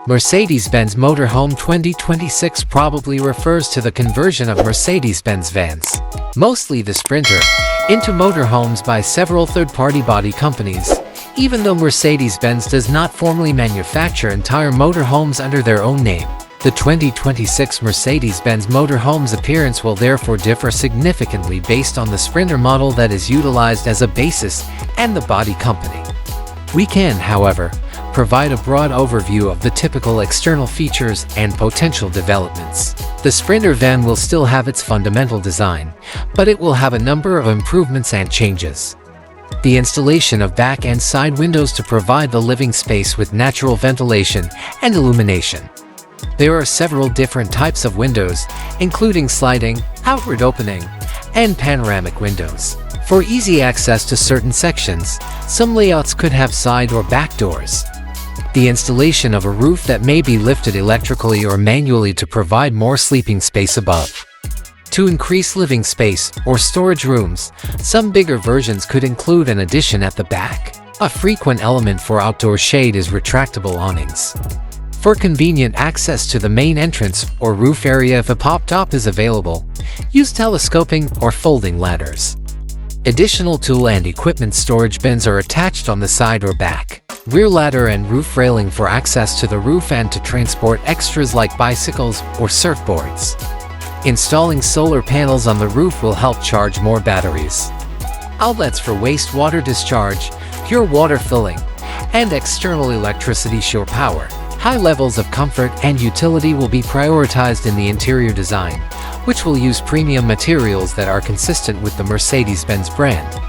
Mercedes-Benz Motorhome 2026 probably refers to the conversion of Mercedes-Benz vans, mostly the Sprinter, into motorhomes by several third-party body companies. Even though Mercedes-Benz does not formally manufacture entire motorhomes under their own name, the 2026 Mercedes-Benz Motorhome's appearance will therefore differ significantly based on the Sprinter model that is utilized as a basis and the body company. We can, however, provide a broad overview of the typical external features and potential developments. The Sprinter van will still have its fundamental design, but it will have a number of improvements and changes. The installation of back and side windows to provide the living space with natural ventilation and illumination. There are several different types of windows, including sliding, outward opening, and panoramic windows. For easy access to certain sections, some layouts could have side or back doors. The installation of a roof that may be lifted electrically or manually to provide more sleeping space above. To increase living space or storage rooms, some bigger versions could include an addition at the back. A frequent element for outdoor shade is retractable awnings. For convenient access to the main entrance or roof area if a pop-top is available, use telescoping or folding ladders. Additional tool and equipment storage bins are attached on the side or back. Rear ladder and roof railing for access to the roof and to transport extras like bicycles or surfboards. Installing solar panels on the roof will help charge more batteries. Outlets for wastewater discharge, pure water filling, and external electricity shore power. High levels of comfort and utility will be prioritized in the interior design, which will use premium materials that are consistent with the Mercedes-Benz brand.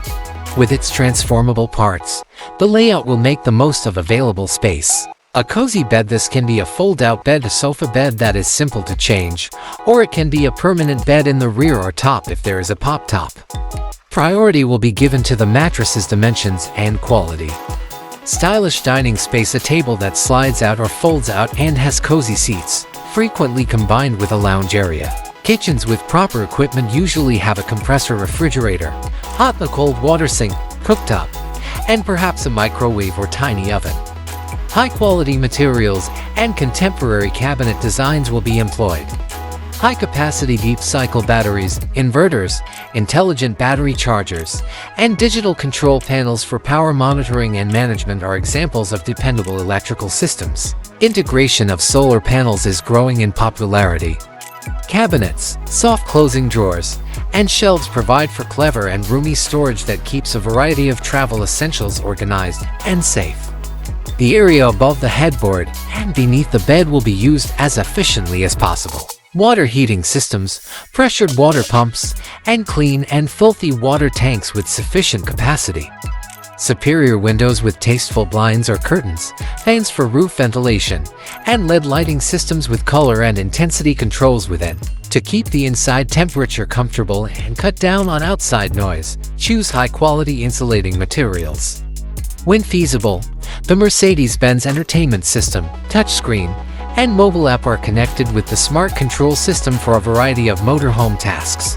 With its transformable parts, the layout will make the most of available space. A cozy bed. This can be a fold-out bed, a sofa bed that is simple to change, or it can be a permanent bed in the rear or top if there is a pop-top. Priority will be given to the mattress's dimensions and quality. Stylish dining space. A table that slides out or folds out and has cozy seats, frequently combined with a lounge area. Kitchens with proper equipment usually have a compressor refrigerator, hot and cold water sink, cooktop, and perhaps a microwave or tiny oven. High-quality materials and contemporary cabinet designs will be employed. High-capacity deep-cycle batteries, inverters, intelligent battery chargers, and digital control panels for power monitoring and management are examples of dependable electrical systems. Integration of solar panels is growing in popularity. Cabinets, soft closing drawers, and shelves provide for clever and roomy storage that keeps a variety of travel essentials organized and safe. The area above the headboard and beneath the bed will be used as efficiently as possible. Water heating systems, pressured water pumps, and clean and filthy water tanks with sufficient capacity. Superior windows with tasteful blinds or curtains, fans for roof ventilation, and LED lighting systems with color and intensity controls within. To keep the inside temperature comfortable and cut down on outside noise, choose high-quality insulating materials. When feasible, the Mercedes-Benz Entertainment System, touchscreen, and mobile app are connected with the smart control system for a variety of motorhome tasks.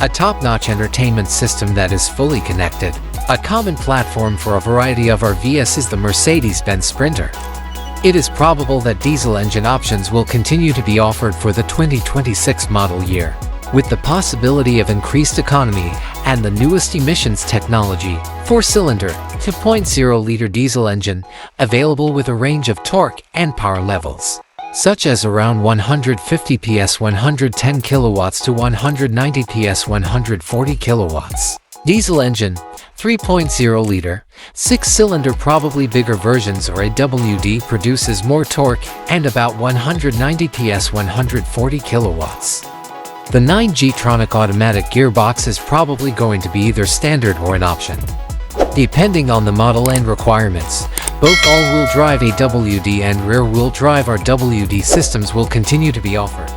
A top-notch entertainment system that is fully connected. A common platform for a variety of RVs is the Mercedes-Benz Sprinter. It is probable that diesel engine options will continue to be offered for the 2026 model year, with the possibility of increased economy and the newest emissions technology, 4-cylinder, 2.0-liter diesel engine, available with a range of torque and power levels, such as around 150 PS 110 kilowatts to 190 PS 140 kilowatts. Diesel engine, 3.0-liter, 6-cylinder. Probably bigger versions or AWD produces more torque and about 190 PS 140 kilowatts. The 9G-tronic automatic gearbox is probably going to be either standard or an option. Depending on the model and requirements, both all-wheel drive AWD and rear-wheel drive RWD systems will continue to be offered.